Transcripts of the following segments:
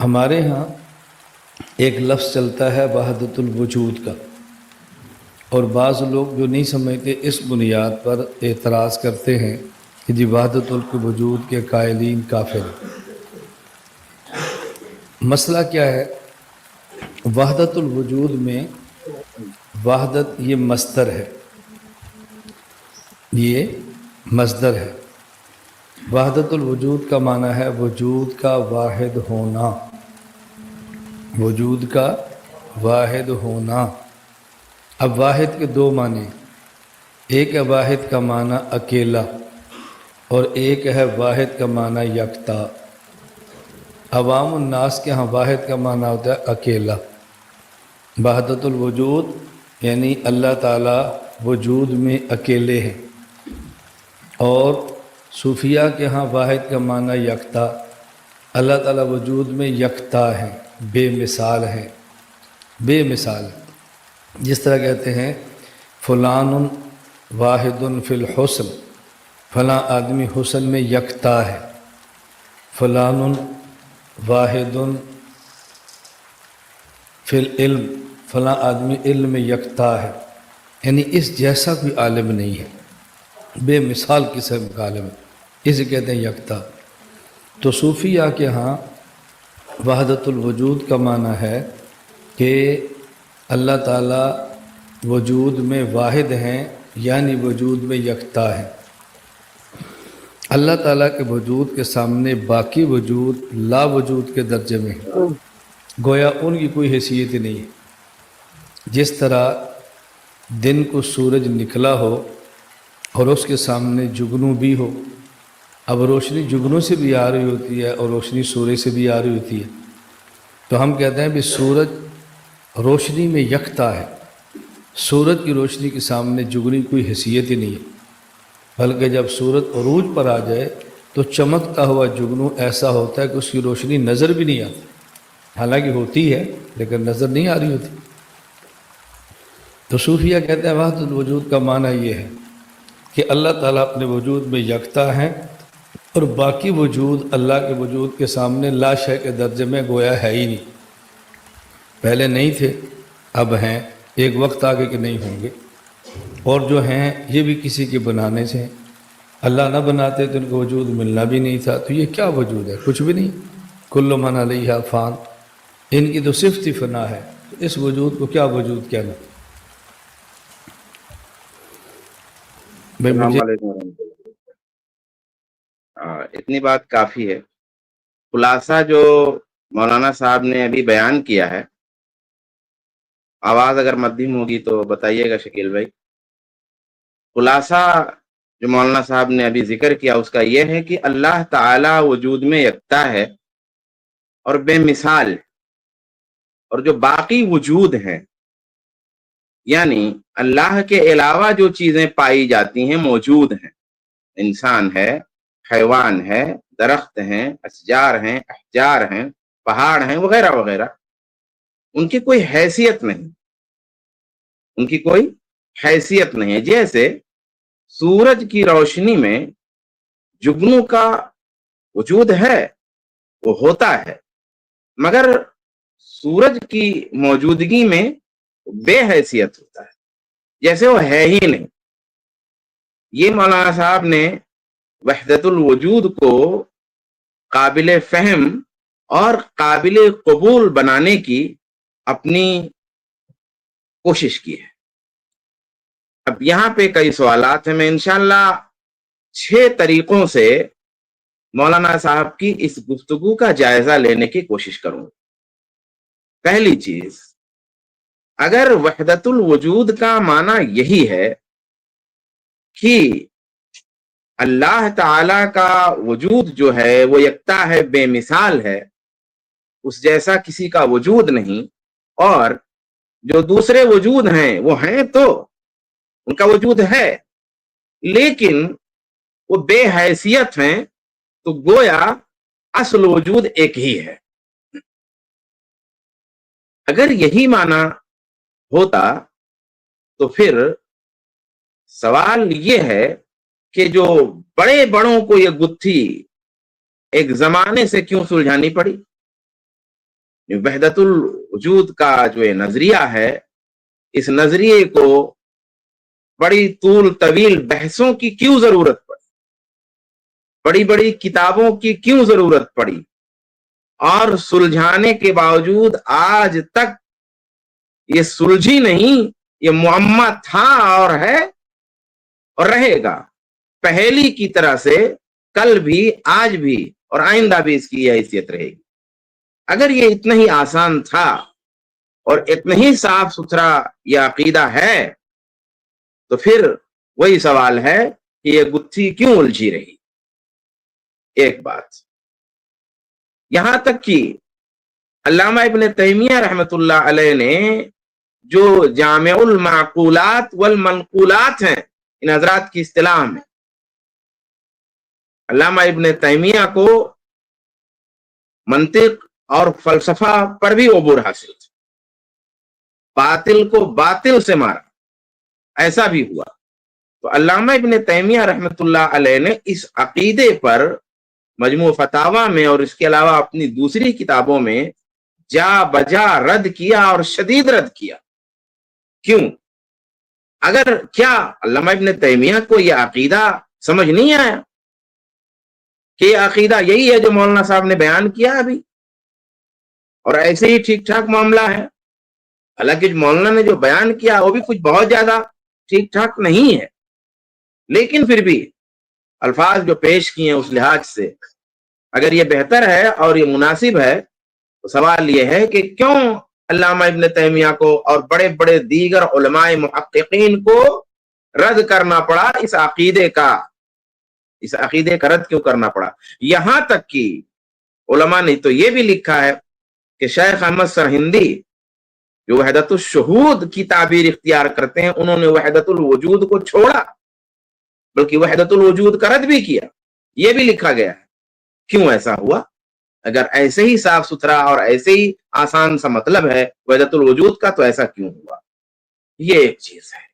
ہمارے ہاں ایک لفظ چلتا ہے وحدت الوجود کا، اور بعض لوگ جو نہیں سمجھتے اس بنیاد پر اعتراض کرتے ہیں کہ جی وحدت الوجود کے قائلین کافر ہیں۔ مسئلہ کیا ہے؟ وحدت الوجود میں وحدت یہ مصدر ہے، یہ مصدر ہے۔ وحدت الوجود کا معنی ہے وجود کا واحد ہونا، وجود کا واحد ہونا۔ اب واحد کے دو معنی، ایک ہے واحد کا معنی اکیلا، اور ایک ہے واحد کا معنی یکتا۔ عوام الناس کے ہاں واحد کا معنی ہوتا ہے اکیلا۔ وحدت الوجود یعنی اللہ تعالیٰ وجود میں اکیلے ہیں، اور صوفیہ کے ہاں واحد کا معنی یکتا، اللہ تعالیٰ وجود میں یکتا ہے، بے مثال ہے، بے مثال ہے۔ جس طرح کہتے ہیں فلان واحد فی الحسن، فلاں آدمی حسن میں یکتا ہے، فلان واحد فی العلم، فلاں آدمی علم میں یکتا ہے، یعنی اس جیسا کوئی عالم نہیں ہے، بے مثال قسم کا عالم ہے، اسے کہتے ہیں یکتا۔ تو صوفیہ کے ہاں وحدت الوجود کا معنی ہے کہ اللہ تعالیٰ وجود میں واحد ہیں، یعنی وجود میں یکتا ہے۔ اللہ تعالیٰ کے وجود کے سامنے باقی وجود لا وجود کے درجے میں ہے، گویا ان کی کوئی حیثیت ہی نہیں ہے۔ جس طرح دن کو سورج نکلا ہو اور اس کے سامنے جگنو بھی ہو، اب روشنی جگنوں سے بھی آ رہی ہوتی ہے اور روشنی سورج سے بھی آ رہی ہوتی ہے، تو ہم کہتے ہیں بھی سورج روشنی میں یکتا ہے، سورج کی روشنی کے سامنے جگنی کوئی حیثیت ہی نہیں ہے، بلکہ جب سورج عروج پر آ جائے تو چمکتا ہوا جگنو ایسا ہوتا ہے کہ اس کی روشنی نظر بھی نہیں آتی، حالانکہ ہوتی ہے لیکن نظر نہیں آ رہی ہوتی۔ تو صوفیہ کہتے ہیں وحدت الوجود کا معنی یہ ہے کہ اللہ تعالیٰ اپنے وجود میں یکتا ہے، اور باقی وجود اللہ کے وجود کے سامنے لا شے کے درجے میں گویا ہے ہی نہیں، پہلے نہیں تھے اب ہیں، ایک وقت آگے کہ نہیں ہوں گے، اور جو ہیں یہ بھی کسی کے بنانے سے ہیں۔ اللہ نہ بناتے تو ان کو وجود ملنا بھی نہیں تھا، تو یہ کیا وجود ہے؟ کچھ بھی نہیں، کل من علیہا فان، ان کی تو صفت ہی فنا ہے، تو اس وجود کو کیا وجود کہنا؟ بھائی السلام مجھے علیکم ورحمۃ اللہ۔ اتنی بات کافی ہے۔ خلاصہ جو مولانا صاحب نے ابھی بیان کیا ہے، آواز اگر مدھم ہوگی تو بتائیے گا شکیل بھائی۔ خلاصہ جو مولانا صاحب نے ابھی ذکر کیا اس کا یہ ہے کہ اللہ تعالی وجود میں یکتا ہے اور بے مثال، اور جو باقی وجود ہیں یعنی اللہ کے علاوہ جو چیزیں پائی جاتی ہیں موجود ہیں، انسان ہے، حیوان ہے، درخت ہیں، اشجار ہیں، احجار ہیں، پہاڑ ہیں، وغیرہ وغیرہ، ان کی کوئی حیثیت نہیں، ان کی کوئی حیثیت نہیں ہے۔ جیسے سورج کی روشنی میں جگنو کا وجود ہے، وہ ہوتا ہے، مگر سورج کی موجودگی میں بے حیثیت ہوتا ہے، جیسے وہ ہے ہی نہیں۔ یہ مولانا صاحب نے وحدت الوجود کو قابل فہم اور قابل قبول بنانے کی اپنی کوشش کی ہے۔ اب یہاں پہ کئی سوالات ہیں، میں انشاءاللہ 6 طریقوں سے مولانا صاحب کی اس گفتگو کا جائزہ لینے کی کوشش کروں گا۔ پہلی چیز، اگر وحدت الوجود کا معنی یہی ہے کہ اللہ تعالی کا وجود جو ہے وہ یکتا ہے، بے مثال ہے، اس جیسا کسی کا وجود نہیں، اور جو دوسرے وجود ہیں وہ ہیں تو ان کا وجود ہے لیکن وہ بے حیثیت ہیں، تو گویا اصل وجود ایک ہی ہے۔ اگر یہی معنی ہوتا تو پھر سوال یہ ہے کہ جو بڑے بڑوں کو یہ گتھی ایک زمانے سے کیوں سلجھانی پڑی؟ وحدت الوجود کا جو یہ نظریہ ہے، اس نظریے کو بڑی طول طویل بحثوں کی کیوں ضرورت پڑی، بڑی بڑی کتابوں کی کیوں ضرورت پڑی، اور سلجھانے کے باوجود آج تک یہ سلجھی نہیں، یہ معمہ تھا اور ہے اور رہے گا پہلی کی طرح سے، کل بھی، آج بھی اور آئندہ بھی اس کی یہ حیثیت رہے گی۔ اگر یہ اتنا ہی آسان تھا اور اتنا ہی صاف ستھرا یہ عقیدہ ہے، تو پھر وہی سوال ہے کہ یہ گتھی کیوں الجھی رہی۔ ایک بات یہاں تک کہ علامہ ابن تیمیہ رحمت اللہ علیہ نے جو جامع المعقولات والمنقولات ہیں، ان حضرات کی اصطلاح میں علامہ ابن تیمیہ کو منطق اور فلسفہ پر بھی عبور حاصل تھا، باطل کو باطل سے مارا، ایسا بھی ہوا۔ تو علامہ ابن تیمیہ رحمت اللہ علیہ نے اس عقیدے پر مجموع فتاوی میں اور اس کے علاوہ اپنی دوسری کتابوں میں جا بجا رد کیا اور شدید رد کیا۔ کیوں؟ اگر کیا علامہ ابن تیمیہ کو یہ عقیدہ سمجھ نہیں آیا کہ یہ عقیدہ یہی ہے جو مولانا صاحب نے بیان کیا ابھی، اور ایسے ہی ٹھیک ٹھاک معاملہ ہے؟ حالانکہ مولانا نے جو بیان کیا وہ بھی کچھ بہت زیادہ ٹھیک ٹھاک نہیں ہے، لیکن پھر بھی الفاظ جو پیش کیے ہیں اس لحاظ سے اگر یہ بہتر ہے اور یہ مناسب ہے، تو سوال یہ ہے کہ کیوں علامہ ابن تیمیہ کو اور بڑے بڑے دیگر علماء محققین کو رد کرنا پڑا، اس عقیدے کا رد کیوں کرنا پڑا؟ یہاں تک کہ علماء نے تو یہ بھی لکھا ہے کہ شیخ احمد سرہندی جو وحدت الشہود کی تعبیر اختیار کرتے ہیں، انہوں نے وحدت الوجود کو چھوڑا، بلکہ وحدت الوجود کا رد بھی کیا، یہ بھی لکھا گیا ہے۔ کیوں ایسا ہوا؟ اگر ایسے ہی صاف ستھرا اور ایسے ہی آسان سا مطلب ہے وحدت الوجود کا، تو ایسا کیوں ہوا؟ یہ ایک چیز ہے۔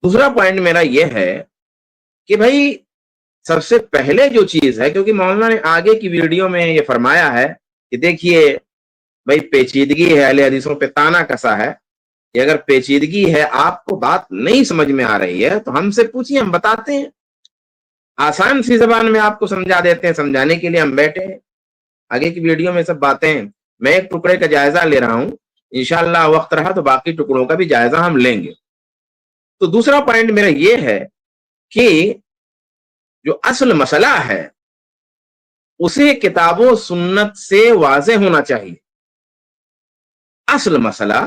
دوسرا پوائنٹ میرا یہ ہے کہ بھائی سب سے پہلے جو چیز ہے، کیونکہ مولانا نے آگے کی ویڈیو میں یہ فرمایا ہے کہ دیکھیے بھائی پیچیدگی ہے، اہل حدیثوں پہ تانا کسا ہے، کہ اگر پیچیدگی ہے، آپ کو بات نہیں سمجھ میں آ رہی ہے تو ہم سے پوچھیے، ہم بتاتے ہیں، آسان سی زبان میں آپ کو سمجھا دیتے ہیں، سمجھانے کے لیے ہم بیٹھے ہیں۔ آگے کی ویڈیو میں سب باتیں میں ایک ٹکڑے کا جائزہ لے رہا ہوں، انشاءاللہ وقت رہا تو باقی ٹکڑوں کا بھی جائزہ ہم لیں گے۔ تو دوسرا پوائنٹ میرا یہ ہے کہ جو اصل مسئلہ ہے اسے کتاب و سنت سے واضح ہونا چاہیے۔ اصل مسئلہ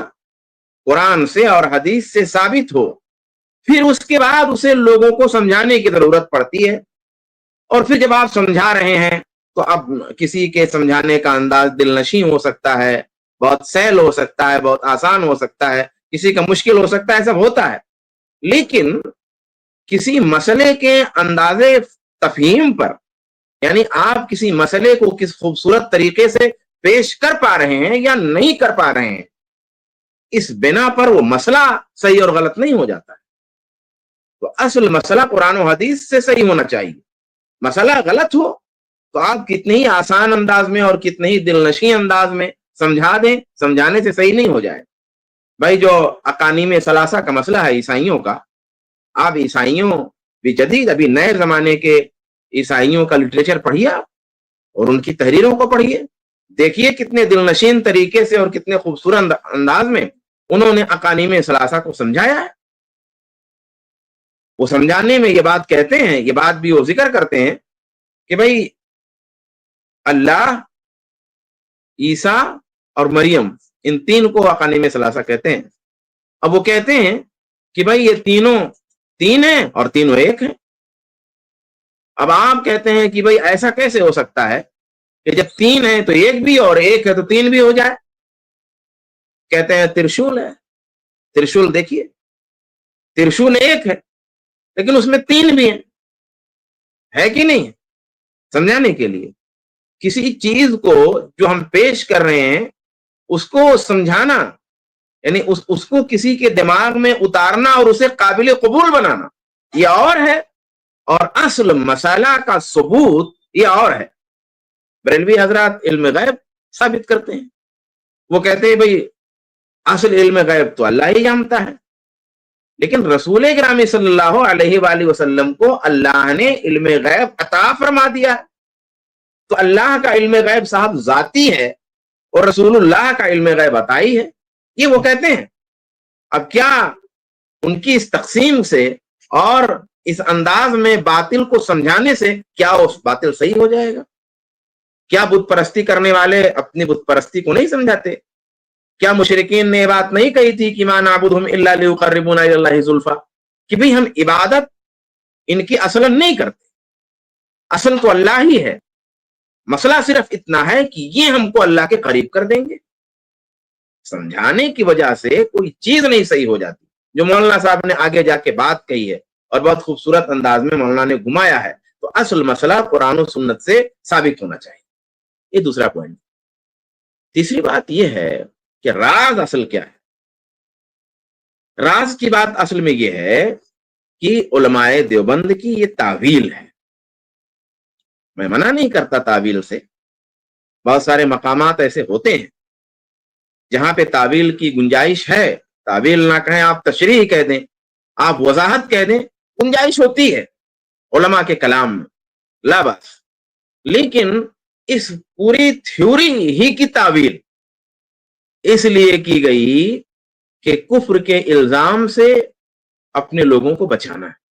قرآن سے اور حدیث سے ثابت ہو، پھر اس کے بعد اسے لوگوں کو سمجھانے کی ضرورت پڑتی ہے، اور پھر جب آپ سمجھا رہے ہیں تو اب کسی کے سمجھانے کا انداز دل نشیں ہو سکتا ہے، بہت سہل ہو سکتا ہے، بہت آسان ہو سکتا ہے، کسی کا مشکل ہو سکتا ہے، سب ہوتا ہے، لیکن کسی مسئلے کے انداز تفہیم پر، یعنی آپ کسی مسئلے کو کس خوبصورت طریقے سے پیش کر پا رہے ہیں یا نہیں کر پا رہے ہیں، اس بنا پر وہ مسئلہ صحیح اور غلط نہیں ہو جاتا ہے۔ تو اصل مسئلہ قرآن و حدیث سے صحیح ہونا چاہیے۔ مسئلہ غلط ہو تو آپ کتنے ہی آسان انداز میں اور کتنے ہی دل نشیں انداز میں سمجھا دیں، سمجھانے سے صحیح نہیں ہو جائے۔ بھائی جو اقانیم ثلاثہ کا مسئلہ ہے عیسائیوں کا، آپ عیسائیوں بھی جدید ابھی نئے زمانے کے عیسائیوں کا لٹریچر پڑھیے اور ان کی تحریروں کو پڑھیے، دیکھیے کتنے دل نشین طریقے سے اور کتنے خوبصورت انداز میں انہوں نے اقانیم ثلاثہ کو سمجھایا ہے۔ وہ سمجھانے میں یہ بات کہتے ہیں، یہ بات بھی وہ ذکر کرتے ہیں کہ بھائی اللہ، عیسیٰ اور مریم، ان تین کو اقانیم ثلاثہ کہتے ہیں۔ اب وہ کہتے ہیں کہ بھائی یہ تینوں تین ہیں اور تینوں ایک ہیں۔ اب آپ کہتے ہیں کہ بھائی ایسا کیسے ہو سکتا ہے کہ جب تین ہیں تو ایک بھی اور ایک ہے تو تین بھی ہو جائے؟ کہتے ہیں ترشول ہے، ترشول دیکھیے، ترشول ایک ہے لیکن اس میں تین بھی ہیں، ہے کہ نہیں؟ سمجھانے کے لیے کسی چیز کو جو ہم پیش کر رہے ہیں اس کو سمجھانا، یعنی اس کو کسی کے دماغ میں اتارنا اور اسے قابل قبول بنانا، یہ اور ہے، اور اصل مسئلہ کا ثبوت یہ اور ہے۔ بریلوی حضرات علم غیب ثابت کرتے ہیں. وہ کہتے ہیں بھئی اصل علم غیب تو اللہ ہی جانتا ہے، لیکن رسول گرامی صلی اللہ علیہ وآلہ وسلم کو اللہ نے علم غیب عطا فرما دیا ہے. تو اللہ کا علم غیب صاحب ذاتی ہے اور رسول اللہ کا علم غیب عطائی ہے، یہ وہ کہتے ہیں. اب کیا ان کی اس تقسیم سے اور اس انداز میں باطل کو سمجھانے سے کیا اس باطل صحیح ہو جائے گا؟ کیا بت پرستی کرنے والے اپنی بت پرستی کو نہیں سمجھاتے؟ کیا مشرکین نے یہ بات نہیں کہی تھی کہ ما نعبدہم الا لیقربونا الی اللہ زلفا، کہ بھئی ہم عبادت ان کی اصلا نہیں کرتے، اصل تو اللہ ہی ہے، مسئلہ صرف اتنا ہے کہ یہ ہم کو اللہ کے قریب کر دیں گے. سمجھانے کی وجہ سے کوئی چیز نہیں صحیح ہو جاتی. جو مولانا صاحب نے آگے جا کے بات کہی ہے اور بہت خوبصورت انداز میں مولانا نے گھمایا ہے، تو اصل مسئلہ قرآن و سنت سے ثابت ہونا چاہیے. یہ دوسرا پوائنٹ. تیسری بات یہ ہے کہ راز اصل کیا ہے. راز کی بات اصل میں یہ ہے کہ علماء دیوبند کی یہ تعویل ہے. میں منع نہیں کرتا تعویل سے، بہت سارے مقامات ایسے ہوتے ہیں جہاں پہ تعویل کی گنجائش ہے. تعویل نہ کہیں آپ تشریح کہہ دیں، آپ وضاحت کہہ دیں، گنجائش ہوتی ہے علماء کے کلام میں، لا بس. لیکن اس پوری تھیوری ہی کی تعویل اس لیے کی گئی کہ کفر کے الزام سے اپنے لوگوں کو بچانا ہے.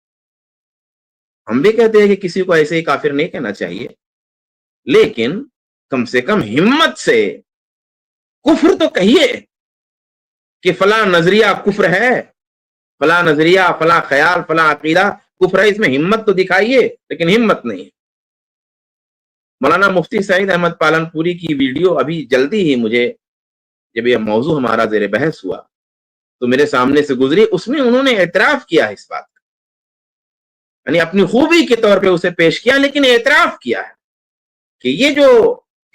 ہم بھی کہتے ہیں کہ کسی کو ایسے ہی کافر نہیں کہنا چاہیے، لیکن کم سے کم ہمت سے کفر تو کہیے کہ فلاں نظریہ کفر ہے، فلاں نظریہ، فلاں خیال، فلاں عقیدہ کفر ہے، اس میں ہمت تو دکھائیے. لیکن ہمت نہیں. مولانا مفتی سعید احمد پالن پوری کی ویڈیو ابھی جلدی ہی مجھے، جب یہ موضوع ہمارا زیر بحث ہوا تو میرے سامنے سے گزری. اس میں انہوں نے اعتراف کیا ہے اس بات کا، یعنی اپنی خوبی کے طور پہ اسے پیش کیا، لیکن اعتراف کیا ہے کہ یہ جو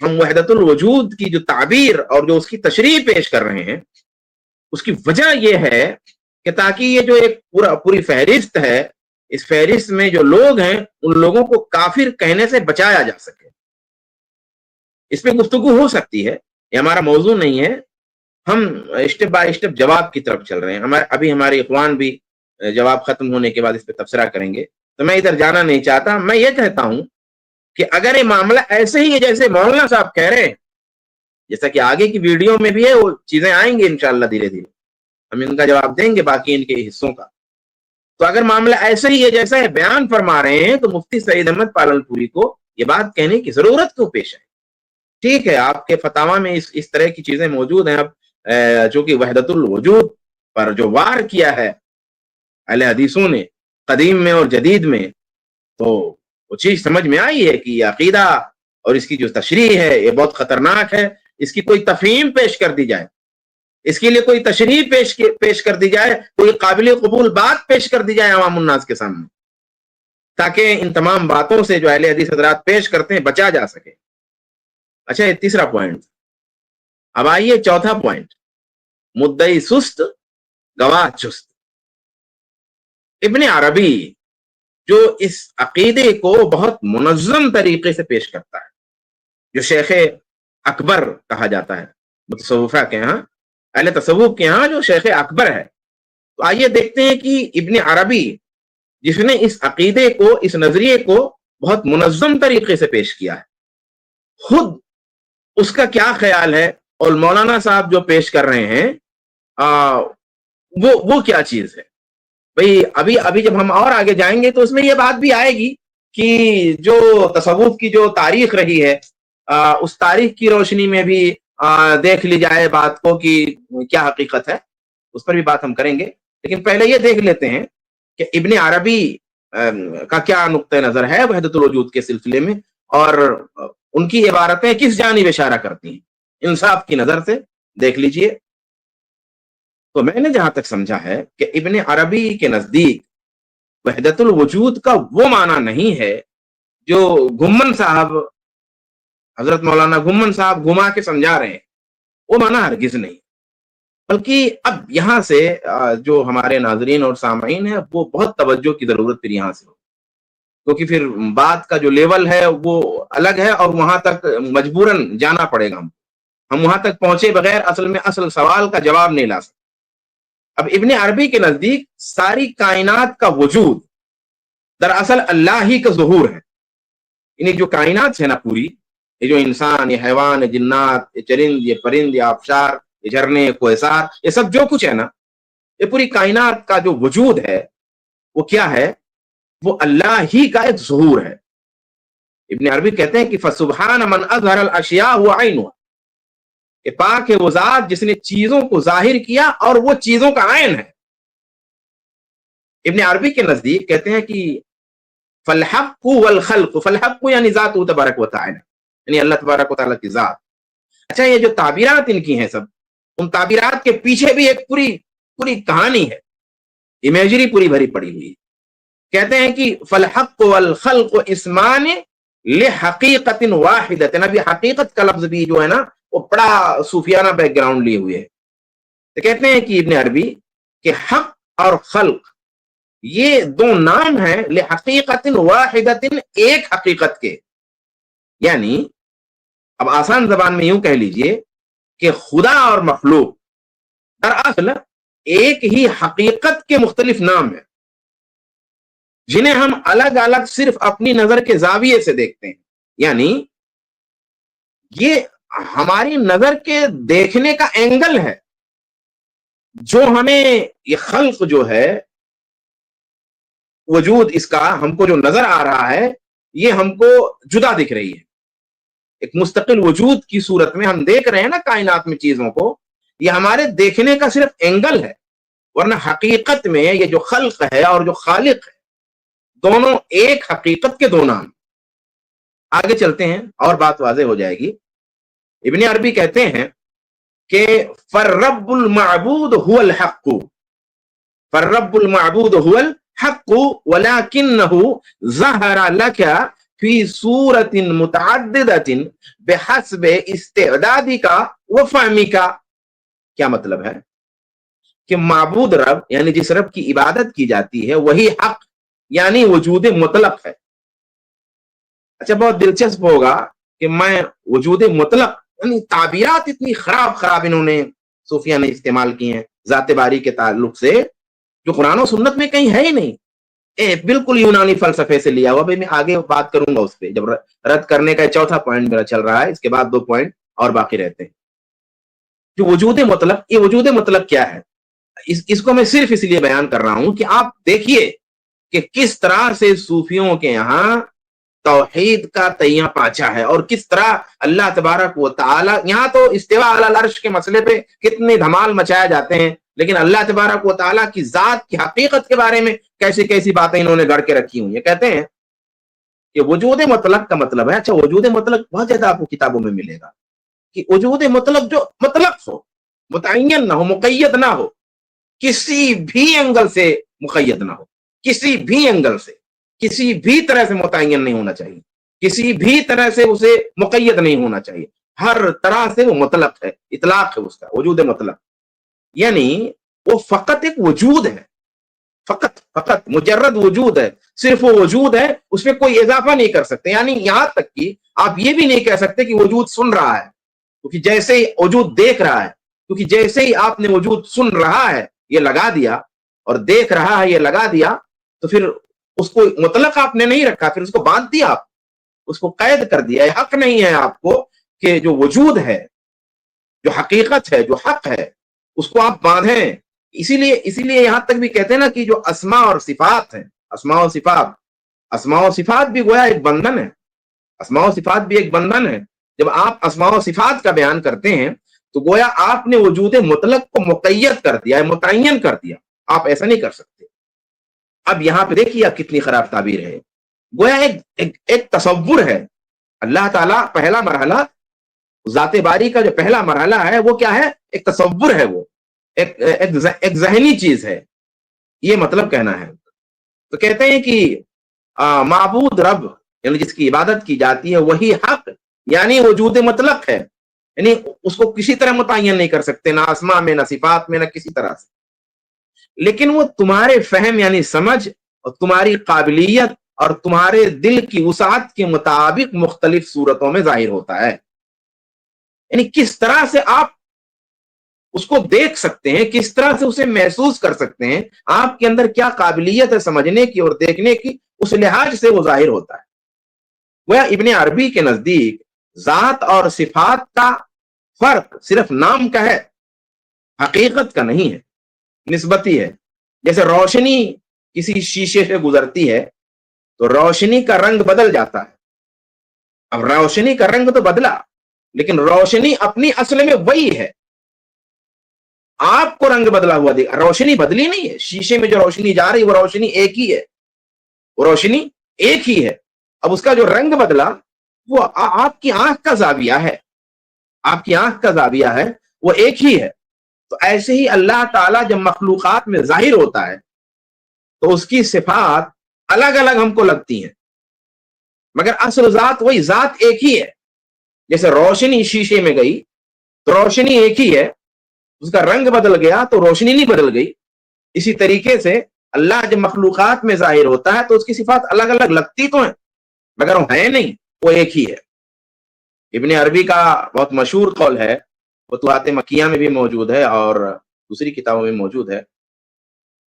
ہم وحدت الوجود کی جو تعبیر اور جو اس کی تشریح پیش کر رہے ہیں، اس کی وجہ یہ ہے کہ تاکہ یہ جو ایک پوری فہرست ہے، اس فہرست میں جو لوگ ہیں ان لوگوں کو کافر کہنے سے بچایا جا سکے. اس پہ گفتگو ہو سکتی ہے، یہ ہمارا موضوع نہیں ہے. ہم اسٹیپ بائی اسٹیپ جواب کی طرف چل رہے ہیں. ابھی ہمارے اخوان بھی جواب ختم ہونے کے بعد اس پہ تبصرہ کریں گے، تو میں ادھر جانا نہیں چاہتا. میں یہ کہتا ہوں کہ اگر یہ معاملہ ایسے ہی ہے جیسے مولانا صاحب کہہ رہے ہیں، جیسا کہ آگے کی ویڈیو میں بھی ہے، وہ چیزیں آئیں گی انشاءاللہ دھیرے دھیرے، ہم ان کا جواب دیں گے باقی ان کے حصوں کا. تو اگر معاملہ ایسے ہی ہے جیسا ہے بیان فرما رہے ہیں، تو مفتی سعید احمد پالن پوری کو یہ بات کہنے کی ضرورت کیوں پیش ہے؟ ٹھیک ہے، آپ کے فتاوی میں اس طرح کی چیزیں موجود ہیں. اب چونکہ وحدت الوجود پر جو وار کیا ہے اہل حدیثوں نے قدیم میں اور جدید میں، تو وہ چیز سمجھ میں آئی ہے کہ یہ عقیدہ اور اس کی جو تشریح ہے یہ بہت خطرناک ہے. اس کی کوئی تفہیم پیش کر دی جائے، اس کے لیے کوئی تشریح پیش کر دی جائے، کوئی قابل قبول بات پیش کر دی جائے عوام الناس کے سامنے، تاکہ ان تمام باتوں سے جو اہل حدیث حضرات پیش کرتے ہیں بچا جا سکے. اچھا، یہ تیسرا پوائنٹ. اب آئیے چوتھا پوائنٹ، مدعی سست گواہ چست. ابن عربی جو اس عقیدے کو بہت منظم طریقے سے پیش کرتا ہے، جو شیخ اکبر کہا جاتا ہے متصوفہ کے ہاں، اہل تصوف کے ہاں جو شیخ اکبر ہے. تو آئیے دیکھتے ہیں کہ ابن عربی جس نے اس عقیدے کو، اس نظریے کو بہت منظم طریقے سے پیش کیا ہے، خود اس کا کیا خیال ہے اور مولانا صاحب جو پیش کر رہے ہیں وہ کیا چیز ہے. بھئی ابھی جب ہم اور آگے جائیں گے تو اس میں یہ بات بھی آئے گی کہ جو تصوف کی جو تاریخ رہی ہے، اس تاریخ کی روشنی میں بھی دیکھ لی جائے بات کو کہ کیا حقیقت ہے. اس پر بھی بات ہم کریں گے، لیکن پہلے یہ دیکھ لیتے ہیں کہ ابن عربی کا کیا نقطہ نظر ہے وحدت الوجود کے سلسلے میں، اور ان کی عبارتیں کس جانب اشارہ کرتی ہیں. انصاف کی نظر سے دیکھ لیجئے. تو میں نے جہاں تک سمجھا ہے کہ ابن عربی کے نزدیک وحدت الوجود کا وہ معنی نہیں ہے جو گھمن صاحب، حضرت مولانا گھمن صاحب گھما کے سمجھا رہے ہیں. وہ معنی ہرگز نہیں، بلکہ اب یہاں سے جو ہمارے ناظرین اور سامعین ہیں وہ بہت توجہ کی ضرورت پھر یہاں سے ہو، کیونکہ پھر بات کا جو لیول ہے وہ الگ ہے اور وہاں تک مجبوراً جانا پڑے گا ہم. ہم وہاں تک پہنچے بغیر اصل میں اصل سوال کا جواب نہیں لا سکتے. اب ابن عربی کے نزدیک ساری کائنات کا وجود دراصل اللہ ہی کا ظہور ہے. یعنی جو کائنات ہے نا پوری، یہ جو انسان، یہ حیوان، یہ جنات، یہ چرند، یہ پرند، یہ آبشار، یہ جھرنے، یہ کوہسار، یہ سب جو کچھ ہے نا، یہ پوری کائنات کا جو وجود ہے وہ کیا ہے؟ وہ اللہ ہی کا ایک ظہور ہے. ابن عربی کہتے ہیں کہ فسبحان من اظہر الاشیاء وعینها، کہ پاک ہے وہ ذات جس نے چیزوں کو ظاہر کیا اور وہ چیزوں کا عین ہے. ابن عربی کے نزدیک کہتے ہیں کہ فالحق والخلق، فالحق یعنی ذات تبارک و تعالی، یعنی اللہ تبارک و تعالی کی ذات. اچھا، یہ جو تعبیرات ان کی ہیں سب، ان تعبیرات کے پیچھے بھی ایک پوری کہانی ہے، امیجری پوری بھری پڑی ہوئی. کہتے ہیں کہ فالحق والخلق اسمان لحقیقت واحدۃ. ابھی حقیقت کا لفظ بھی جو ہے نا وہ بڑا صوفیانہ بیک گراؤنڈ لیے ہوئے ہے. تو کہتے ہیں کہ ابن عربی کہ حق اور خلق یہ دو نام ہیں لحقیقت واحدۃ، ایک حقیقت کے. یعنی اب آسان زبان میں یوں کہہ لیجئے کہ خدا اور مخلوق دراصل ایک ہی حقیقت کے مختلف نام ہیں، جنہیں ہم الگ الگ صرف اپنی نظر کے زاویے سے دیکھتے ہیں. یعنی یہ ہماری نظر کے دیکھنے کا اینگل ہے جو ہمیں یہ خلق جو ہے، وجود اس کا ہم کو جو نظر آ رہا ہے، یہ ہم کو جدا دکھ رہی ہے. ایک مستقل وجود کی صورت میں ہم دیکھ رہے ہیں نا کائنات میں چیزوں کو، یہ ہمارے دیکھنے کا صرف اینگل ہے، ورنہ حقیقت میں یہ جو خلق ہے اور جو خالق ہے دونوں ایک حقیقت کے دو نام. آگے چلتے ہیں اور بات واضح ہو جائے گی. ابن عربی کہتے ہیں کہ فالرب المعبود هو الحق، فالرب المعبود هو الحق ولكنه ظهر لك في صورة متعددة بحسب استعدادك وفهمك. کیا مطلب ہے؟ کہ معبود رب یعنی جس رب کی عبادت کی جاتی ہے وہی حق یعنی وجود مطلق ہے. اچھا، بہت دلچسپ ہوگا کہ میں وجود مطلق، یعنی تعبیرات اتنی خراب انہوں نے صوفیہ نے استعمال کی ہیں ذات باری کے تعلق سے، جو قرآن و سنت میں کہیں ہے ہی نہیں. بالکل یونانی فلسفے سے لیا ہوا. میں آگے بات کروں گا اس پہ، جب رد کرنے کا چوتھا پوائنٹ میرا چل رہا ہے، اس کے بعد 2 پوائنٹ اور باقی رہتے ہیں. جو وجود مطلق، یہ وجود مطلق کیا ہے؟ اس کو میں صرف اس لیے بیان کر رہا ہوں کہ آپ دیکھیے کہ کس طرح سے صوفیوں کے یہاں توحید کا تیاں پاچا ہے، اور کس طرح اللہ تبارک و تعالی، یہاں تو استوا علی العرش کے مسئلے پہ کتنے دھمال مچائے جاتے ہیں، لیکن اللہ تبارک و تعالی کی ذات کی حقیقت کے بارے میں کیسی باتیں انہوں نے گڑ کے رکھی ہوئی ہیں. کہتے ہیں کہ وجود مطلق کا مطلب ہے، اچھا وجود مطلق بہت زیادہ آپ کو کتابوں میں ملے گا کہ وجود مطلق جو مطلق ہو، متعین نہ ہو، مقید نہ ہو، کسی بھی اینگل سے مقید نہ ہو، کسی بھی اینگل سے، کسی بھی طرح سے متعین نہیں ہونا چاہیے، کسی بھی طرح سے اسے مقید نہیں ہونا چاہیے، ہر طرح سے وہ مطلق ہے، اطلاق ہے اس کا، وجود مطلق. یعنی وہ فقط ایک وجود ہے، فقط مجرد وجود ہے، صرف وہ وجود ہے، اس میں کوئی اضافہ نہیں کر سکتے. یعنی یہاں تک کہ آپ یہ بھی نہیں کہہ سکتے کہ وجود سن رہا ہے، کیونکہ جیسے ہی وجود دیکھ رہا ہے، کیونکہ جیسے ہی آپ نے وجود سن رہا ہے یہ لگا دیا، اور دیکھ رہا ہے یہ لگا دیا، تو پھر اس کو مطلق آپ نے نہیں رکھا، پھر اس کو باندھ دیا، آپ اس کو قید کر دیا. یہ حق نہیں ہے آپ کو کہ جو وجود ہے، جو حقیقت ہے، جو حق ہے، اس کو آپ باندھیں. اسی لیے یہاں تک بھی کہتے ہیں نا کہ جو اسماء اور صفات ہیں، اسماء و صفات بھی گویا ایک بندھن ہے، اسماء و صفات بھی ایک بندھن ہے. جب آپ اسماء و صفات کا بیان کرتے ہیں تو گویا آپ نے وجود مطلق کو مقید کر دیا ہے، متعین کر دیا. آپ ایسا نہیں کر سکتے. اب یہاں پہ دیکھیے آپ کتنی خراب تعبیر ہے. گویا ایک تصور ہے. اللہ تعالیٰ پہلا مرحلہ، ذات باری کا جو پہلا مرحلہ ہے وہ کیا ہے؟ ایک تصور ہے، وہ ایک ذہنی چیز ہے، یہ مطلب کہنا ہے. تو کہتے ہیں کہ معبود رب یعنی جس کی عبادت کی جاتی ہے وہی حق یعنی وجود مطلق ہے. یعنی اس کو کسی طرح متعین نہیں کر سکتے، نہ اسماء میں، نہ صفات میں، نہ کسی طرح سے. لیکن وہ تمہارے فہم یعنی سمجھ اور تمہاری قابلیت اور تمہارے دل کی وسعت کے مطابق مختلف صورتوں میں ظاہر ہوتا ہے. یعنی کس طرح سے آپ اس کو دیکھ سکتے ہیں, کس طرح سے اسے محسوس کر سکتے ہیں, آپ کے اندر کیا قابلیت ہے سمجھنے کی اور دیکھنے کی, اس لحاظ سے وہ ظاہر ہوتا ہے. وہ ابن عربی کے نزدیک ذات اور صفات کا فرق صرف نام کا ہے, حقیقت کا نہیں ہے, نسبتی ہے. جیسے روشنی کسی شیشے سے گزرتی ہے تو روشنی کا رنگ بدل جاتا ہے. اب روشنی کا رنگ تو بدلا, لیکن روشنی اپنی اصل میں وہی ہے. آپ کو رنگ بدلا ہوا دیکھا, روشنی بدلی نہیں ہے. شیشے میں جو روشنی جا رہی وہ روشنی ایک ہی ہے, وہ روشنی ایک ہی ہے. اب اس کا جو رنگ بدلا وہ آپ کی آنکھ کا زاویہ ہے, آپ کی آنکھ کا زاویہ ہے, وہ ایک ہی ہے. تو ایسے ہی اللہ تعالیٰ جب مخلوقات میں ظاہر ہوتا ہے تو اس کی صفات الگ الگ ہم کو لگتی ہیں, مگر اصل ذات وہی ذات ایک ہی ہے. جیسے روشنی شیشے میں گئی تو روشنی ایک ہی ہے, اس کا رنگ بدل گیا تو روشنی نہیں بدل گئی. اسی طریقے سے اللہ جب مخلوقات میں ظاہر ہوتا ہے تو اس کی صفات الگ الگ لگتی تو ہیں مگر وہ ہیں نہیں, وہ ایک ہی ہے. ابن عربی کا بہت مشہور قول ہے, فتوحات مکیہ میں بھی موجود ہے اور دوسری کتابوں میں موجود ہے,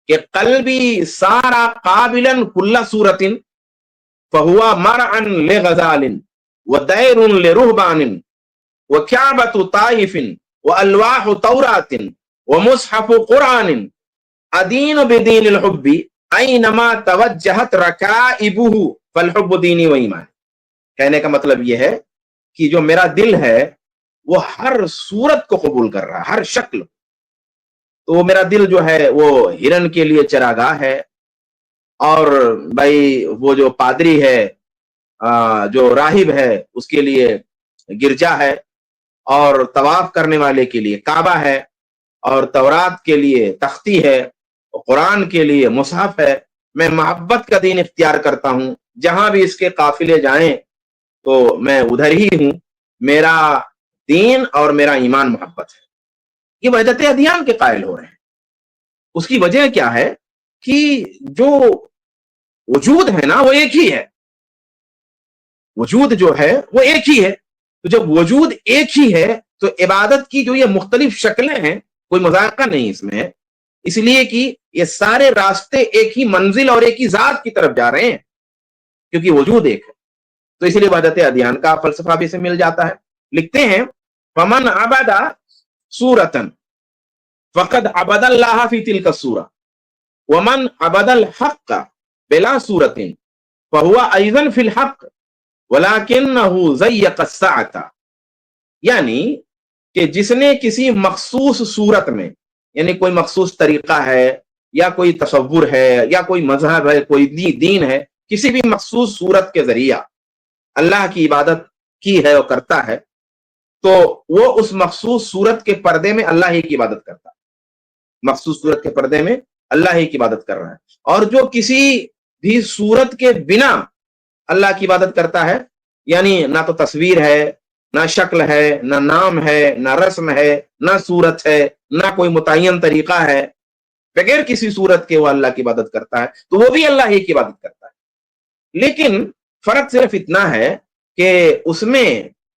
کہ قلبی سارا قابلا کل صورت فہوا مرعا لغزال ودیر لرہبان وکعبۃ طائف والواح تورات ومصحف قرآن ادین بدین الحب اینما توجہت رکائبہ فالحب دینی و ایمان. کہنے کا مطلب یہ ہے کہ جو میرا دل ہے وہ ہر صورت کو قبول کر رہا ہے, ہر شکل. تو وہ میرا دل جو ہے وہ ہرن کے لیے چراگاہ ہے, اور بھائی وہ جو پادری ہے, جو راہب ہے, اس کے لیے گرجا ہے, اور طواف کرنے والے کے لیے کعبہ ہے, اور تورات کے لیے تختی ہے, قرآن کے لیے مصحف ہے. میں محبت کا دین اختیار کرتا ہوں, جہاں بھی اس کے قافلے جائیں تو میں ادھر ہی ہوں. میرا دین اور میرا ایمان محبت ہے. یہ وحدت ادیان کے قائل ہو رہے ہیں. اس کی وجہ کیا ہے کہ جو وجود ہے نا وہ ایک ہی ہے, وجود جو ہے وہ ایک ہی ہے. تو جب وجود ایک ہی ہے تو عبادت کی جو یہ مختلف شکلیں ہیں کوئی مذاقہ نہیں اس میں, اس لیے کہ یہ سارے راستے ایک ہی منزل اور ایک ہی ذات کی طرف جا رہے ہیں, کیونکہ وجود ایک ہے. تو اس لیے وحدت ادیان کا فلسفہ بھی سے مل جاتا ہے. لکھتے ہیں فمن عبد سورتن فقد عبد اللہ فی تلک السورہ ومن عبد الحق بلا صورت فہو ایضا فی الحق ولکنہ ضیق السعۃ. یعنی کہ جس نے کسی مخصوص صورت میں, یعنی کوئی مخصوص طریقہ ہے یا کوئی تصور ہے یا کوئی مذہب ہے, کوئی دین ہے, کسی بھی مخصوص صورت کے ذریعہ اللہ کی عبادت کی ہے اور کرتا ہے, تو وہ اس مخصوص صورت کے پردے میں اللہ ہی کی عبادت کرتا ہے, مخصوص صورت کے پردے میں اللہ ہی کی عبادت کر رہا ہے. اور جو کسی بھی صورت کے بنا اللہ کی عبادت کرتا ہے, یعنی نہ تو تصویر ہے, نہ شکل ہے, نہ نام ہے, نہ رسم ہے, نہ صورت ہے, نہ کوئی متعین طریقہ ہے, بغیر کسی صورت کے وہ اللہ کی عبادت کرتا ہے, تو وہ بھی اللہ ہی کی عبادت کرتا ہے. لیکن فرق صرف اتنا ہے کہ اس میں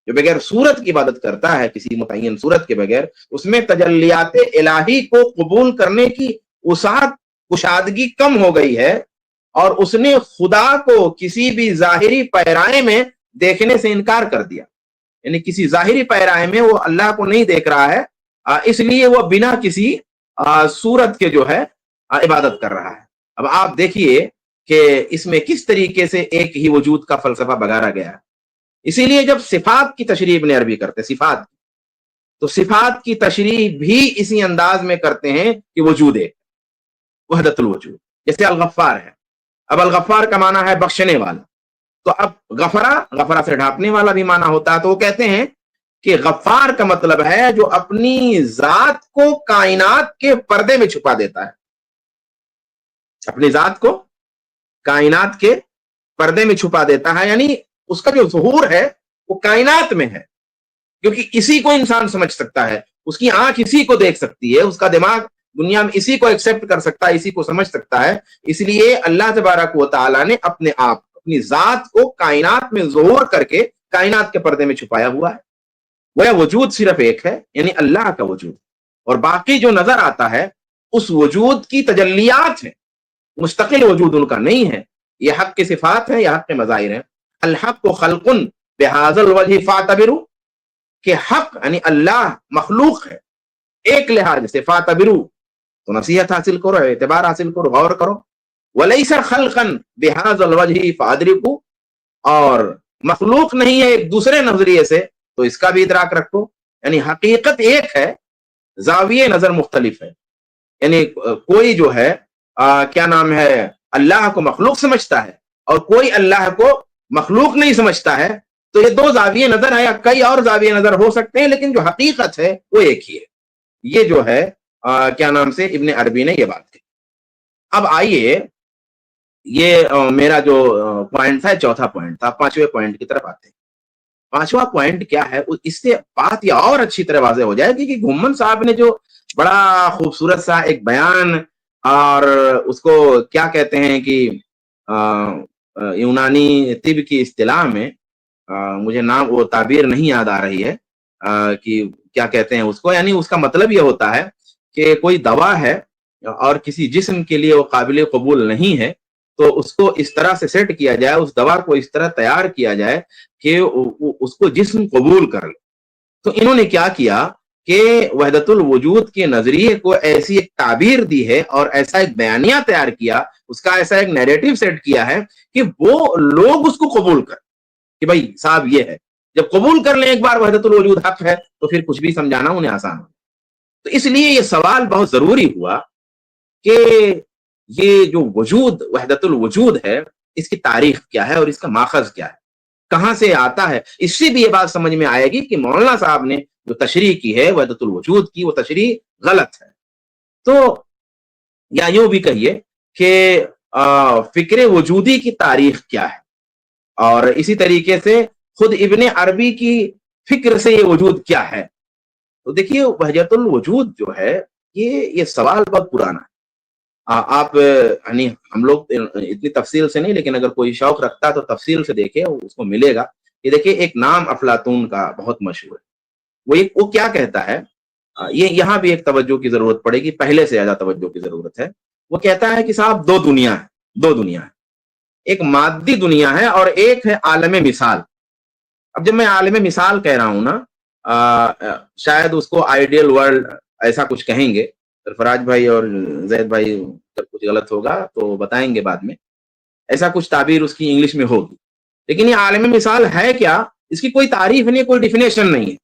جو بغیر صورت کی عبادت کرتا ہے, کسی متعین صورت کے بغیر, اس میں تجلیات الہی کو قبول کرنے کی وسعت, کشادگی کم ہو گئی ہے, اور اس نے خدا کو کسی بھی ظاہری پیرائے میں دیکھنے سے انکار کر دیا. یعنی کسی ظاہری پیرائے میں وہ اللہ کو نہیں دیکھ رہا ہے, اس لیے وہ بنا کسی صورت کے جو ہے عبادت کر رہا ہے. اب آپ دیکھیے کہ اس میں کس طریقے سے ایک ہی وجود کا فلسفہ بگاڑا گیا ہے. اسی لیے جب صفات کی تشریح ابن عربی کرتے صفات کی, تو صفات کی تشریح بھی اسی انداز میں کرتے ہیں کہ وجود ایک, وحدت الوجود. جیسے الغفار ہے, اب الغفار کا معنی ہے بخشنے والا, تو اب غفرہ سے ڈھانپنے والا بھی معنی ہوتا ہے. تو وہ کہتے ہیں کہ غفار کا مطلب ہے جو اپنی ذات کو کائنات کے پردے میں چھپا دیتا ہے, اپنی ذات کو کائنات کے پردے میں چھپا دیتا ہے. یعنی اس کا جو ظہور ہے وہ کائنات میں ہے, کیونکہ اسی کو انسان سمجھ سکتا ہے, اس کی آنکھ اسی کو دیکھ سکتی ہے, اس کا دماغ دنیا میں اسی کو ایکسپٹ کر سکتا ہے, اسی کو سمجھ سکتا ہے. اس لیے اللہ تبارک و تعالیٰ نے اپنے آپ, اپنی ذات کو کائنات میں ظہور کر کے کائنات کے پردے میں چھپایا ہوا ہے. وہ وجود صرف ایک ہے یعنی اللہ کا وجود, اور باقی جو نظر آتا ہے اس وجود کی تجلیات ہیں, مستقل وجود ان کا نہیں ہے. یہ حق کی صفات ہے, یہ حق کے مظاہر ہیں. الحق و خلق بہذا الوجہ فاعتبروا, کہ حق یعنی اللہ مخلوق ہے ایک لحاظ سے, فاعتبروا تو نصیحت حاصل کرو, اعتبار حاصل کرو, غور کرو. ولیس خلقا بہذا الوجہ فادرکوا, اور مخلوق نہیں ہے ایک دوسرے نظریے سے تو اس کا بھی ادراک رکھو. یعنی حقیقت ایک ہے, زاویہ نظر مختلف ہے. یعنی کوئی جو ہے کیا نام ہے اللہ کو مخلوق سمجھتا ہے اور کوئی اللہ کو مخلوق نہیں سمجھتا ہے, تو یہ دو زاویہ نظر ہے, یا کئی اور زاویہ نظر ہو سکتے ہیں, لیکن جو حقیقت ہے وہ ایک ہی ہے. یہ جو ہے کیا نام سے ابن عربی نے یہ بات کی. اب آئیے یہ میرا جو پوائنٹ تھا, چوتھا پوائنٹ تھا, پانچویں پوائنٹ کی طرف آتے ہیں. پانچواں پوائنٹ کیا ہے, اس سے بات یہ اور اچھی طرح واضح ہو جائے گی کہ گھومن صاحب نے جو بڑا خوبصورت سا ایک بیان, اور اس کو کیا کہتے ہیں کہ یونانی طب کی اصطلاح میں مجھے نام وہ تعبیر نہیں یاد آ رہی ہے کہ کیا کہتے ہیں اس کو, یعنی اس کا مطلب یہ ہوتا ہے کہ کوئی دوا ہے اور کسی جسم کے لیے وہ قابل قبول نہیں ہے, تو اس کو اس طرح سے سیٹ کیا جائے, اس دوا کو اس طرح تیار کیا جائے کہ اس کو جسم قبول کر لے. تو انہوں نے کیا کیا کہ وحدت الوجود کے نظریے کو ایسی ایک تعبیر دی ہے اور ایسا ایک بیانیہ تیار کیا, اس کا ایسا ایک نیریٹو سیٹ کیا ہے کہ وہ لوگ اس کو قبول کر کہ بھائی صاحب یہ ہے. جب قبول کر لیں ایک بار وحدت الوجود حق ہے تو پھر کچھ بھی سمجھانا انہیں آسان ہو. تو اس لیے یہ سوال بہت ضروری ہوا کہ یہ جو وجود وحدت الوجود ہے اس کی تاریخ کیا ہے اور اس کا ماخذ کیا ہے, کہاں سے آتا ہے. اس سے بھی یہ بات سمجھ میں آئے گی کہ مولانا صاحب نے جو تشریح کی ہے وحدت الوجود کی, وہ تشریح غلط ہے. تو یا یوں بھی کہیے کہ فکر وجودی کی تاریخ کیا ہے, اور اسی طریقے سے خود ابن عربی کی فکر سے یہ وجود کیا ہے. تو دیکھیے وحدت الوجود جو ہے یہ سوال بہت پرانا ہے. آپ یعنی ہم لوگ اتنی تفصیل سے نہیں, لیکن اگر کوئی شوق رکھتا ہے تو تفصیل سے دیکھے, اس کو ملے گا. یہ دیکھیے ایک نام افلاطون کا بہت مشہور ہے, وہ کیا کہتا ہے, یہ یہاں بھی ایک توجہ کی ضرورت پڑے گی, پہلے سے زیادہ توجہ کی ضرورت ہے. وہ کہتا ہے کہ صاحب دو دنیا ہے, ایک مادی دنیا ہے اور ایک ہے عالم مثال. اب جب میں عالم مثال کہہ رہا ہوں نا, شاید اس کو آئیڈیل ورلڈ ایسا کچھ کہیں گے. سرفراز بھائی اور زید بھائی اگر کچھ غلط ہوگا تو بتائیں گے بعد میں, ایسا کچھ تعبیر اس کی انگلش میں ہوگی. لیکن یہ عالم مثال ہے کیا, اس کی کوئی تعریف نہیں, کوئی ڈیفینیشن نہیں ہے,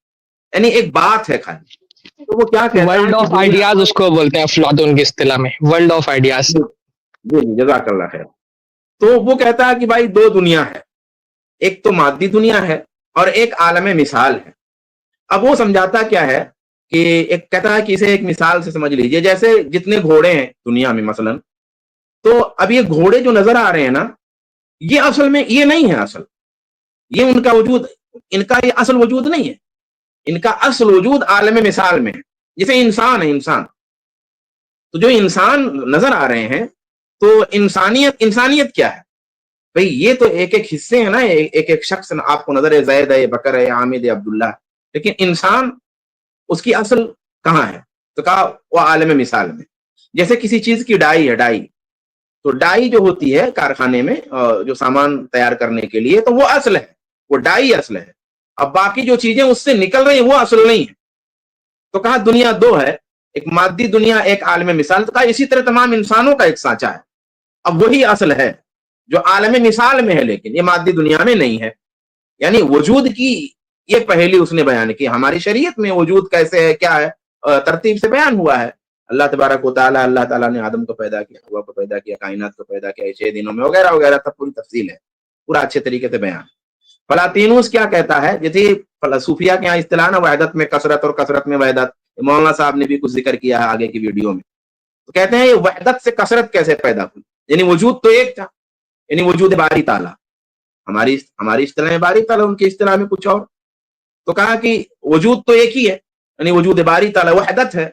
یعنی ایک بات ہے خالی. تو وہ کیا کہتا ہے, ورلڈ آف آئیڈیاز اس کو بولتے ہیں افلاطون کی اصطلاح میں, ورلڈ آف آئیڈیاز. جی جزاک اللہ خیر. تو وہ کہتا ہے کہ بھائی دو دنیا ہے, ایک تو مادی دنیا ہے اور ایک عالم مثال ہے. اب وہ سمجھاتا کیا ہے کہ ایک کہتا ہے کہ اسے ایک مثال سے سمجھ لیجئے, جیسے جتنے گھوڑے ہیں دنیا میں مثلا, تو اب یہ گھوڑے جو نظر آ رہے ہیں نا, یہ اصل میں یہ نہیں ہے, اصل یہ ان کا وجود, ان کا یہ اصل وجود نہیں ہے. ان کا اصل وجود عالم مثال میں ہے. جیسے انسان ہے, انسان, تو جو انسان نظر آ رہے ہیں تو انسانیت کیا ہے بھئی, یہ تو ایک ایک حصے ہیں نا, ایک ایک شخص آپ کو نظر ہے, زید ہے, بکر ہے, حامد ہے, عبداللہ, لیکن انسان اس کی اصل کہاں ہے, تو کہا وہ عالم مثال میں. جیسے کسی چیز کی ڈائی ہے, ڈائی, تو ڈائی جو ہوتی ہے کارخانے میں جو سامان تیار کرنے کے لیے, تو وہ اصل ہے, وہ ڈائی اصل ہے. اب باقی جو چیزیں اس سے نکل رہی ہیں وہ اصل نہیں ہے. تو کہا دنیا دو ہے, ایک مادی دنیا, ایک عالم مثال. تو کہا اسی طرح تمام انسانوں کا ایک سانچہ ہے, اب وہی اصل ہے جو عالم مثال میں ہے, لیکن یہ مادی دنیا میں نہیں ہے. یعنی وجود کی یہ پہلی اس نے بیان کی. ہماری شریعت میں وجود کیسے ہے, کیا ہے, ترتیب سے بیان ہوا ہے. اللہ تبارک و تعالیٰ, اللہ تعالیٰ نے آدم کو پیدا کیا, ہوا کو پیدا کیا, کائنات کو پیدا کیا 6 دنوں میں, وغیرہ وغیرہ, تب پوری تفصیل ہے, پورا اچھے طریقے سے بیان. فلاطینوس کیا کہتا ہے, جیسے صوفیہ کے یہاں اصطلاح نا وحدت میں کثرت اور کثرت میں وحدت, مولانا صاحب نے بھی کچھ ذکر کیا ہے آگے کی ویڈیو میں. تو کہتے ہیں یہ وحدت سے کثرت کیسے پیدا ہوئی, یعنی وجود تو ایک تھا, یعنی وجود باری تعالیٰ. ہماری اصطلاح میں باری تعالیٰ, ان کی اصطلاح میں کچھ اور. تو کہا کہ وجود تو ایک ہی ہے, یعنی وجود باری تعالیٰ وحدت ہے,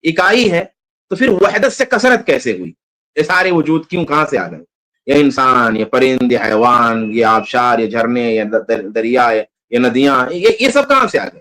اکائی ہے. تو پھر وحدت سے کثرت کیسے ہوئی, یہ سارے وجود کیوں کہاں سے آ گئے, یہ انسان, یہ پرند, یہ حیوان, یہ آبشار, یہ جھرنے, یہ دریا, یہ ندیاں, یہ سب کہاں سے آ گئے.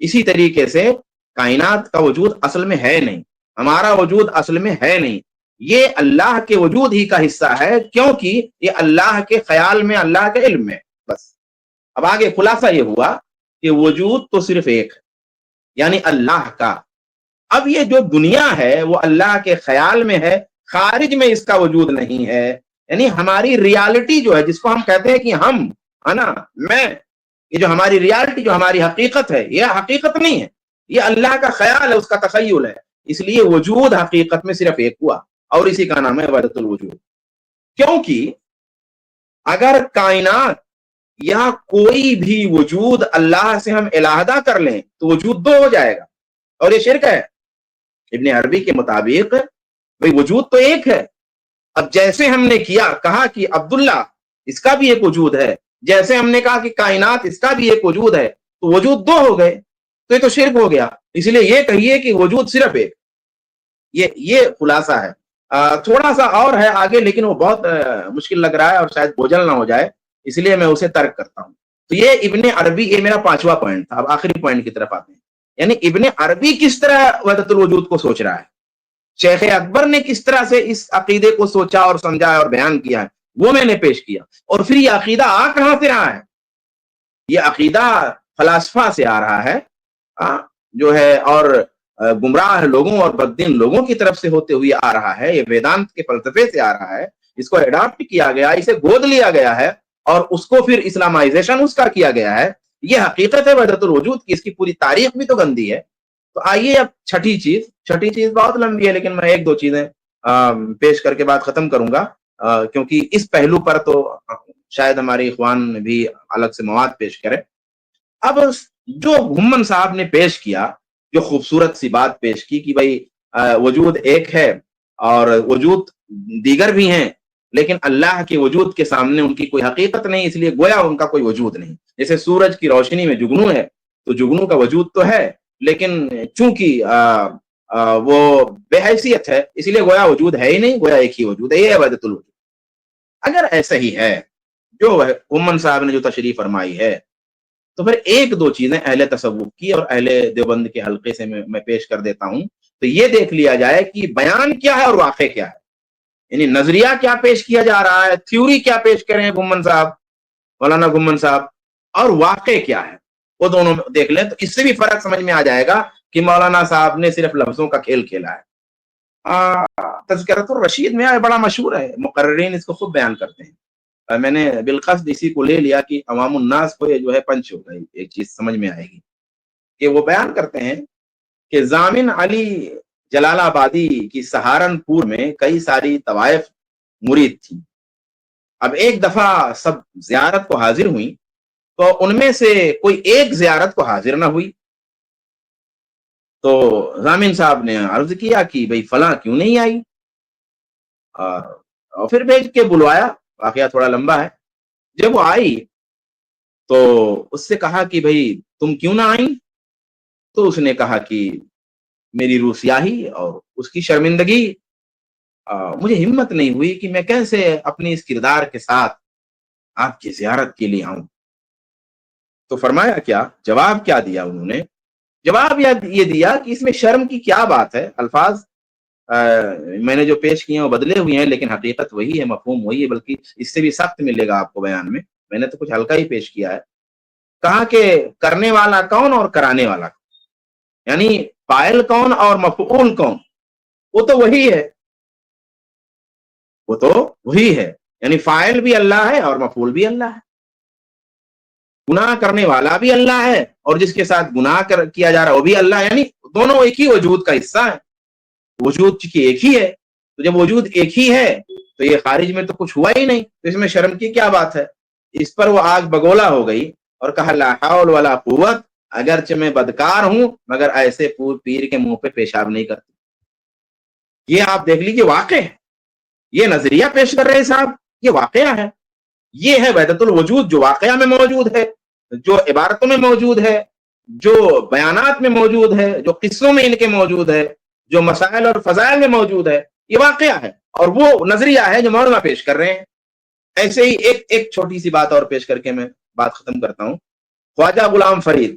اسی طریقے سے کائنات کا وجود اصل میں ہے نہیں، ہمارا وجود اصل میں ہے نہیں، یہ اللہ کے وجود ہی کا حصہ ہے، کیونکہ یہ اللہ کے خیال میں، اللہ کے علم میں. بس اب آگے خلاصہ یہ ہوا کہ وجود تو صرف ایک ہے، یعنی اللہ کا. اب یہ جو دنیا ہے وہ اللہ کے خیال میں ہے، خارج میں اس کا وجود نہیں ہے. یعنی ہماری ریالٹی جو ہے، جس کو ہم کہتے ہیں کہ ہم ہے نا، میں، یہ جو ہماری ریالٹی، جو ہماری حقیقت ہے، یہ حقیقت نہیں ہے، یہ اللہ کا خیال ہے، اس کا تخیل ہے. اس لیے وجود حقیقت میں صرف ایک ہوا، اور اسی کا نام ہے وحدت الوجود. کیونکہ اگر کائنات یا کوئی بھی وجود اللہ سے ہم علیحدہ کر لیں تو وجود دو ہو جائے گا، اور یہ شرک ہے. ابن عربی کے مطابق بھئی وجود تو ایک ہے. اب جیسے ہم نے کہا کہ عبداللہ اس کا بھی ایک وجود ہے، جیسے ہم نے کہا کہ کائنات اس کا بھی ایک وجود ہے، تو وجود دو ہو گئے، تو یہ تو شرک ہو گیا. اس لیے یہ کہیے کہ وجود صرف ایک. یہ خلاصہ ہے. تھوڑا سا اور ہے آگے، لیکن وہ بہت مشکل لگ رہا ہے اور شاید بوجھل نہ ہو جائے، اس لیے میں اسے ترک کرتا ہوں. تو یہ ابن عربی، یہ میرا 5واں پوائنٹ تھا. اب آخری پوائنٹ کی طرف آتے ہیں. یعنی ابن عربی کس طرح وحدت الوجود کو سوچ رہا ہے، شیخ اکبر نے کس طرح سے اس عقیدے کو سوچا اور سمجھا اور بیان کیا ہے، وہ میں نے پیش کیا. اور پھر یہ عقیدہ کہاں سے رہا ہے؟ یہ عقیدہ فلاسفہ سے آ رہا ہے جو ہے، اور گمراہ لوگوں اور بددین لوگوں کی طرف سے ہوتے ہوئے آ رہا ہے. یہ ویدانت کے فلسفے سے آ رہا ہے، اس کو اڈاپٹ کیا گیا، اسے گود لیا گیا ہے، اور اس کو پھر اسلامائزیشن اس کا کیا گیا ہے. یہ حقیقت ہے وحدت الوجود کی. اس کی پوری تاریخ بھی تو گندی ہے. تو آئیے اب چھٹی چیز بہت لمبی ہے، لیکن میں ایک دو چیزیں پیش کر کے بعد ختم کروں گا، کیونکہ اس پہلو پر تو شاید ہمارے اخوان بھی الگ سے مواد پیش کرے. اب جو گھمن صاحب نے پیش کیا، جو خوبصورت سی بات پیش کی کہ بھائی وجود ایک ہے اور وجود دیگر بھی ہیں، لیکن اللہ کے وجود کے سامنے ان کی کوئی حقیقت نہیں، اس لیے گویا ان کا کوئی وجود نہیں. جیسے سورج کی روشنی میں جگنو ہے، تو جگنو کا وجود تو ہے، لیکن چونکہ وہ بے حیثیت ہے، اس لیے گویا وجود ہے ہی نہیں، گویا ایک ہی وجود ہے. یہ ہے وحدت الوجود. اگر ایسا ہی ہے جو امن صاحب نے جو تشریح فرمائی ہے، تو پھر ایک دو چیزیں اہل تصوف کی اور اہل دیوبند کے حلقے سے میں پیش کر دیتا ہوں. تو یہ دیکھ لیا جائے کہ بیان کیا ہے اور واقع کیا ہے. یعنی نظریہ کیا پیش کیا جا رہا ہے، تھیوری کیا پیش کریں گھمن صاحب، مولانا گھمن صاحب، اور واقع کیا ہے، وہ دونوں دیکھ لیں تو اس سے بھی فرق سمجھ میں آ جائے گا کہ مولانا صاحب نے صرف لفظوں کا کھیل کھیلا ہے. تذکرۃ الرشید میں بڑا مشہور ہے، مقررین اس کو خوب بیان کرتے ہیں. میں نے بالقصد اسی کو لے لیا کہ عوام الناس کو یہ جو ہے پنچ ہو گئی، ایک چیز سمجھ میں آئے گی کہ وہ بیان کرتے ہیں کہ ضامن علی جلال آبادی کی سہارنپور میں کئی ساری طوائف مرید تھی. اب ایک دفعہ سب زیارت کو حاضر ہوئی تو ان میں سے کوئی ایک زیارت کو حاضر نہ ہوئی. تو ضامن صاحب نے عرض کیا کہ بھئی فلاں کیوں نہیں آئی، اور پھر بھیج کے بلوایا. واقعہ تھوڑا لمبا ہے. جب وہ آئی تو اس سے کہا کہ بھئی تم کیوں نہ آئیں؟ تو اس نے کہا کہ میری روح سیاہی اور اس کی شرمندگی، مجھے ہمت نہیں ہوئی کہ میں کیسے اپنی اس کردار کے ساتھ آپ کی زیارت کے لیے آؤں. تو فرمایا کیا، جواب کیا دیا انہوں نے؟ جواب یہ دیا کہ اس میں شرم کی کیا بات ہے. الفاظ میں نے جو پیش کیے ہیں وہ بدلے ہوئے ہیں، لیکن حقیقت وہی ہے، مفہوم وہی ہے، بلکہ اس سے بھی سخت ملے گا آپ کو بیان میں. میں نے تو کچھ ہلکا ہی پیش کیا ہے. کہا کہ کرنے والا کون اور کرانے والا کون، یعنی فاعل کون اور مفعول کون، وہ تو وہی ہے، وہ تو وہی ہے. یعنی فاعل بھی اللہ ہے اور مفعول بھی اللہ ہے. گناہ کرنے والا بھی اللہ ہے اور جس کے ساتھ گناہ کیا جا رہا ہے وہ بھی اللہ ہے. یعنی دونوں ایک ہی وجود کا حصہ ہے. وجود چونکہ ایک ہی ہے، تو جب وجود ایک ہی ہے تو یہ خارج میں تو کچھ ہوا ہی نہیں، تو اس میں شرم کی کیا بات ہے. اس پر وہ آگ بگولا ہو گئی اور کہا لا حول ولا قوت، اگرچہ میں بدکار ہوں مگر ایسے پیر کے منہ پہ پیشاب نہیں کرتی. یہ آپ دیکھ لیجیے واقع ہے. یہ نظریہ پیش کر رہے صاحب، یہ واقعہ ہے. یہ ہے وحدت الوجود جو واقعہ میں موجود ہے، جو عبارتوں میں موجود ہے، جو بیانات میں موجود ہے، جو قصوں میں ان کے موجود ہے، جو مسائل اور فضائل میں موجود ہے. یہ واقعہ ہے اور وہ نظریہ ہے جو مولانا پیش کر رہے ہیں. ایسے ہی ایک چھوٹی سی بات اور پیش کر کے میں بات ختم کرتا ہوں. خواجہ غلام فرید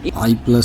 i+